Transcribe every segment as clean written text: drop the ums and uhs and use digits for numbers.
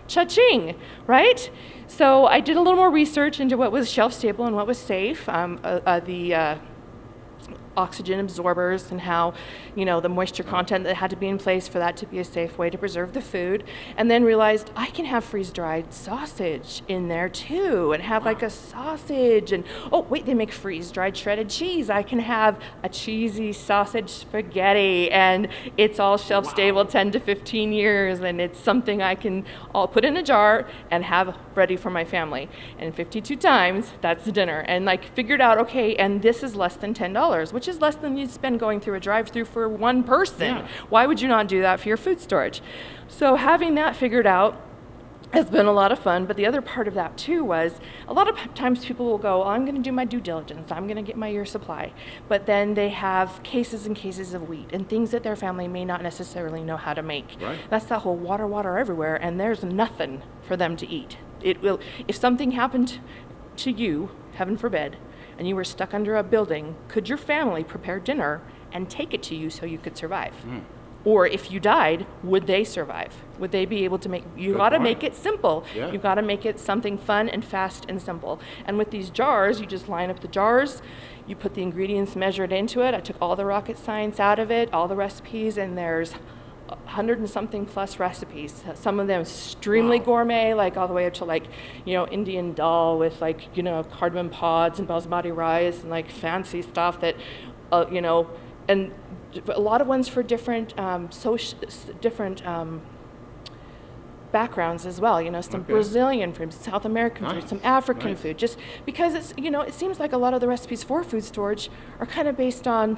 Cha-ching, right? So I did a little more research into what was shelf stable and what was safe. The oxygen absorbers and how, the moisture content that had to be in place for that to be a safe way to preserve the food. And then realized I can have freeze-dried sausage in there too and have like a sausage and, oh wait, they make freeze-dried shredded cheese. I can have a cheesy sausage spaghetti and it's all shelf stable 10 to 15 years and it's something I can all put in a jar and have ready for my family. And 52 times, that's dinner. And figured out, okay, and this is less than $10, which is less than you'd spend going through a drive-through for one person. Yeah. Why would you not do that for your food storage? So having that figured out has been a lot of fun, but the other part of that too was a lot of times people will go, I'm going to do my due diligence, I'm going to get my year supply, but then they have cases and cases of wheat and things that their family may not necessarily know how to make. Right. That's that whole water everywhere, and there's nothing for them to eat. It will, if something happened to you, heaven forbid, and you were stuck under a building, could your family prepare dinner and take it to you so you could survive? Or if you died, would they survive? Would they be able to make, you Good gotta point. make it simple. Yeah. You gotta make it something fun and fast and simple. And with these jars, you just line up the jars, you put the ingredients measured into it. I took all the rocket science out of it, all the recipes, and there's 100 and something plus recipes. Some of them extremely gourmet, all the way up to Indian dal with cardamom pods and basmati rice and fancy stuff that, and a lot of ones for different backgrounds as well. Some Brazilian food, South American food, some African food. Just because it's it seems like a lot of the recipes for food storage are kind of based on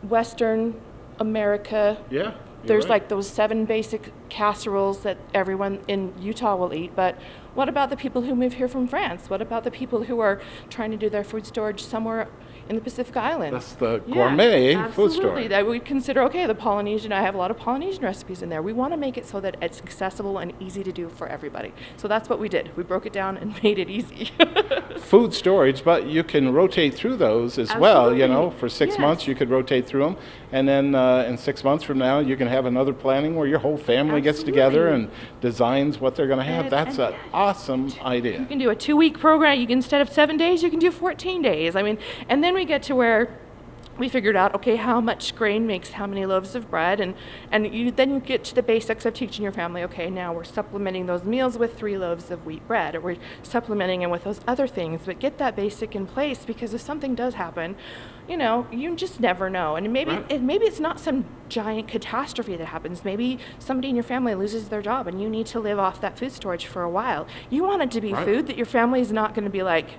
Western America. Yeah. There's right. those 7 basic casseroles that everyone in Utah will eat, but what about the people who move here from France? What about the people who are trying to do their food storage somewhere in the Pacific Islands? That's the gourmet food Absolutely. storage. That we consider, the Polynesian, I have a lot of Polynesian recipes in there. We want to make it so that it's accessible and easy to do for everybody. So that's what we did. We broke it down and made it easy. Food storage, but you can rotate through those as well. Absolutely. For 6 Yes. months you could rotate through them, and then in 6 months from now you can have another planning where your whole family gets together and designs what they're going to have. That's an awesome idea. You can do a 2-week program. You can, instead of 7 days, you can do 14 days. And then we get to where we figured out, how much grain makes how many loaves of bread, and then you get to the basics of teaching your family, now we're supplementing those meals with 3 loaves of wheat bread, or we're supplementing them with those other things, but get that basic in place, because if something does happen, you just never know. And maybe it's not some giant catastrophe that happens. Maybe somebody in your family loses their job and you need to live off that food storage for a while. You want it to be food that your family is not going to be like,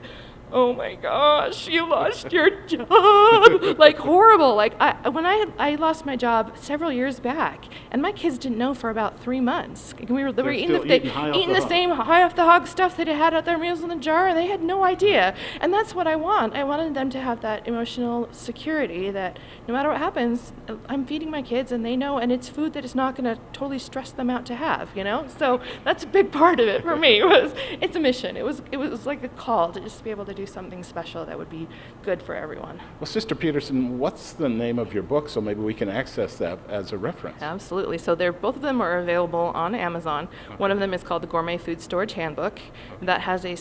oh my gosh, you lost your job. Horrible. When I lost my job several years back, and my kids didn't know for about 3 months. They were eating the same high off the hog stuff that they had out their meals in the jar, and they had no idea. And that's what I want. I wanted them to have that emotional security that no matter what happens, I'm feeding my kids and they know, and it's food that is not going to totally stress them out to have, So that's a big part of it for me. It's a mission. It was like a call to just be able to do something special that would be good for everyone. Well, Sister Peterson, what's the name of your book so maybe we can access that as a reference? Absolutely. So both of them are available on Amazon. One of them is called the Gourmet Food Storage Handbook. That has a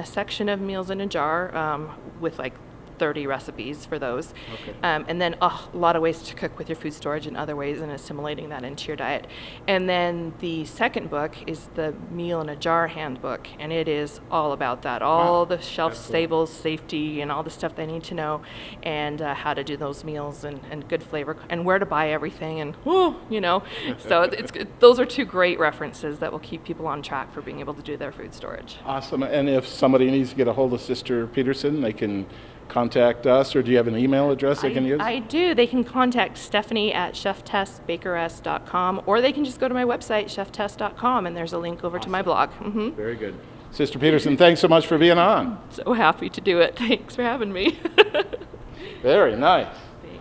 section of meals in a jar with 30 recipes for those. And then a lot of ways to cook with your food storage and other ways and assimilating that into your diet. And then the second book is the Meal in a Jar Handbook, and it is all about that, all the shelf stable safety and all the stuff they need to know, and how to do those meals and good flavor and where to buy everything, and so those are 2 great references that will keep people on track for being able to do their food storage. Awesome. And if somebody needs to get a hold of Sister Peterson, they can contact us, or do you have an email address they can use? I do. They can contact Stephanie at cheftestbakeress.com, or they can just go to my website, cheftest.com, and there's a link over to my blog. Mm-hmm. Very good. Sister Peterson, thanks so much for being on. So happy to do it. Thanks for having me. Very nice.